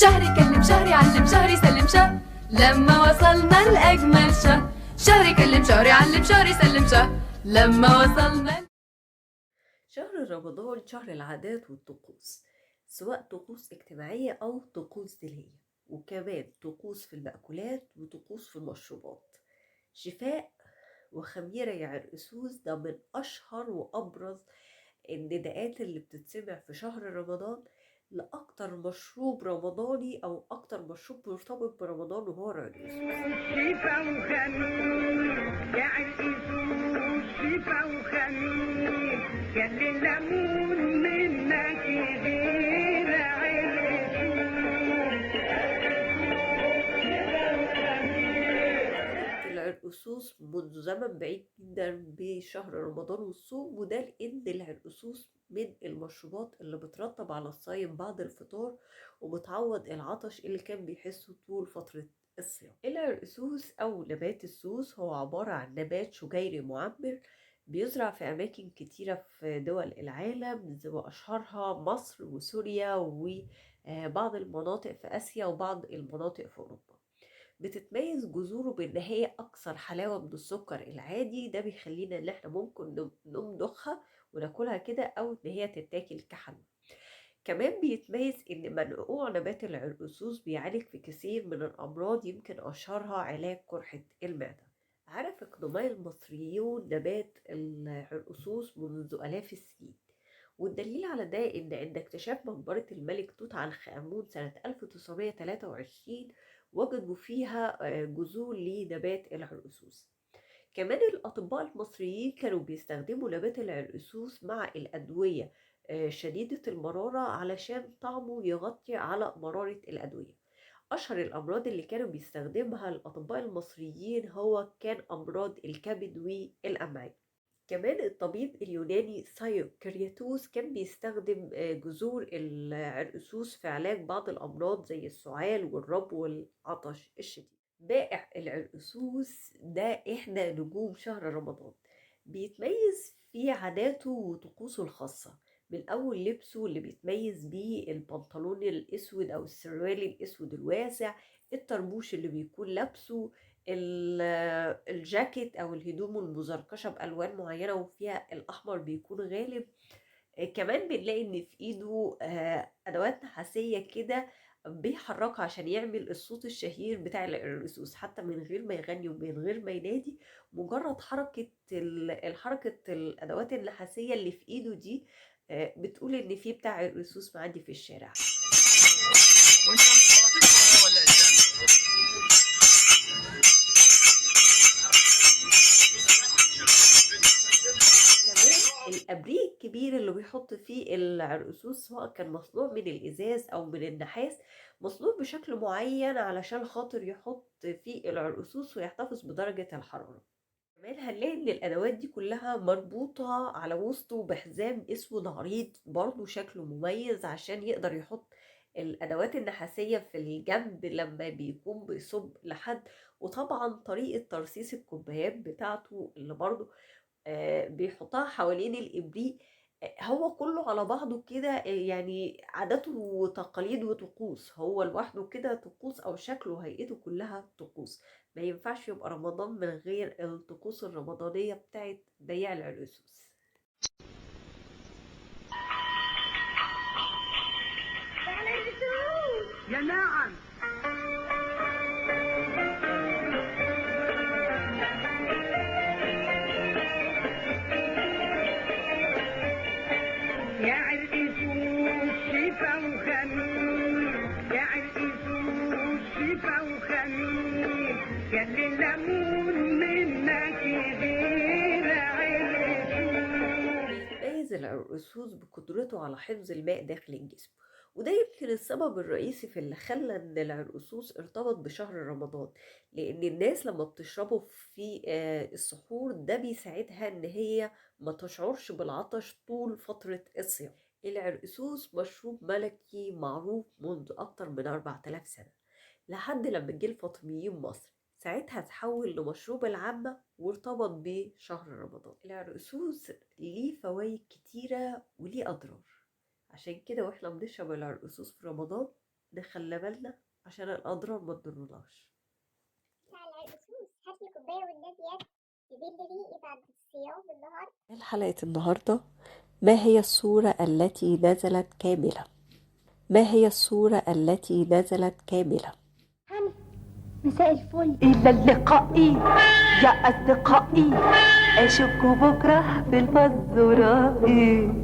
شهري كلم شهري علم شهري سلم شه. لما وصلنا لأجمل شه. شهري كلم شهري علم شهري سلم شه. لما وصلنا. شهر رمضان شهر العادات والطقوس، سواء طقوس اجتماعية أو طقوس دينية، وكمان طقوس في المأكولات وطقوس في المشروبات. شفاء وخميرة يا عرقسوس ده من أشهر وأبرز النداءات اللي بتتسمع في شهر رمضان لأكتر مشروب رمضاني أو أكتر مشروب مرتبط برمضان وهو العرقسوس. شفا وخميس يا عرقسوس، شفا وخميس يا اللي ليمون منك غير ابتدت العرقسوس منذ زمن بعيد جدا بشهر رمضان والصوم، وده لأن العرقسوس من المشروبات اللي بترطب على الصايم بعد الفطار وبتعوض العطش اللي كان بيحسه طول فترة الصيام. العرقسوس أو نبات السوس هو عبارة عن نبات شجيري معمر بيزرع في أماكن كتيرة في دول العالم، وأشهرها مصر وسوريا وبعض المناطق في آسيا وبعض المناطق في أوروبا. بتتميز جذوره بإن هي أكثر حلاوة من السكر العادي، ده بيخلينا إن احنا ممكن نمضخها وناكلها كده أو إن هي تتاكل كحلوى. كمان بيتميز إن منقوع نبات العرقسوس بيعالج في كثير من الأمراض، يمكن أشهرها علاج قرحة المعدة. عرف قدماء المصريون نبات العرقسوس منذ آلاف السنين، والدليل على ده إن عند اكتشاف مقبرة الملك توت عنخ آمون سنة 1923 وجدوا فيها جذور لنبات العرقسوس. كمان الأطباء المصريين كانوا بيستخدموا نبات العرقسوس مع الأدوية شديدة المرارة علشان طعمه يغطي على مرارة الأدوية. أشهر الأمراض اللي كانوا بيستخدمها الأطباء المصريين هو كان أمراض الكبد والأمعاء. كمان الطبيب اليوناني سايوكرياتوس كان بيستخدم جذور العرقسوس في علاج بعض الأمراض زي السعال والربو والعطش الشديد. بائع العرقسوس ده إحدى نجوم شهر رمضان، بيتميز في عاداته وطقوسه الخاصة، من أول لبسه اللي بيتميز بيه البنطلون الأسود أو السروال الأسود الواسع، الطربوش اللي بيكون لابسه، الجاكيت او الهدوم المزركشه بالوان معينه وفيها الاحمر بيكون غالب. كمان بنلاقي ان في ايده ادوات نحاسيه كده بيحركها عشان يعمل الصوت الشهير بتاع العرقسوس حتى من غير ما يغني ومن غير ما ينادي. مجرد حركه الحركه الادوات النحاسيه اللي في ايده دي بتقول ان في بتاع عرقسوس معدي في الشارع. كمان الأبريق الكبير اللي بيحط فيه العرقسوس سواء كان مصنوع من الإزاز أو من النحاس، مصنوع بشكل معين علشان خاطر يحط فيه العرقسوس ويحتفظ بدرجة الحرارة. كمان هنلاقي إن الأدوات دي كلها مربوطة على وسطه بحزام أسود عريض برضه شكله مميز عشان يقدر يحط الأدوات النحاسية في الجنب لما بيكون بيصب لحد. وطبعا طريقة ترصيص الكوبايات بتاعته اللي برضه بيحطها حوالين الإبريق. هو كله على بعضه كده يعني عادات وتقاليد وطقوس، هو لوحده كده طقوس أو شكله وهيئته كلها طقوس. ما ينفعش يبقى رمضان من غير الطقوس الرمضانية بتاعت بياع العرقسوس. يا نعم. يا عرقسوس شفا وخميس يا عرقسوس شفا وخميس يا اللي ليمون منك غير عرقسوس. بيتميز العرقسوس بقدرته على حفظ الماء داخل الجسم، وده يمكن السبب الرئيسي في اللي خلى ان العرقسوس ارتبط بشهر رمضان، لان الناس لما بتشربه في السحور ده بيساعدها ان هي ما تشعرش بالعطش طول فترة الصيام. العرقسوس مشروب ملكي معروف منذ اكتر من 4000 سنة، لحد لما جه الفاطميين مصر، ساعتها اتحول لمشروب العامة وارتبط بشهر رمضان. العرقسوس ليه فوائد كتيرة وليه أضرار، عشان كده واحنا بنشرب العرقسوس في رمضان نخلي بالنا عشان الأضرار ما تضرناش. بتاع العرقسوس، هات لي كوباية والنبي يبل ريقي بعد الصيام النهاردة. حلقة النهاردة، ما هي السورة التي نزلت كاملة؟ ما هي السورة التي نزلت كاملة؟ مساء الفل. إلى اللقاء يا أصدقائي، أشوفكوا بكرة في الفزورة.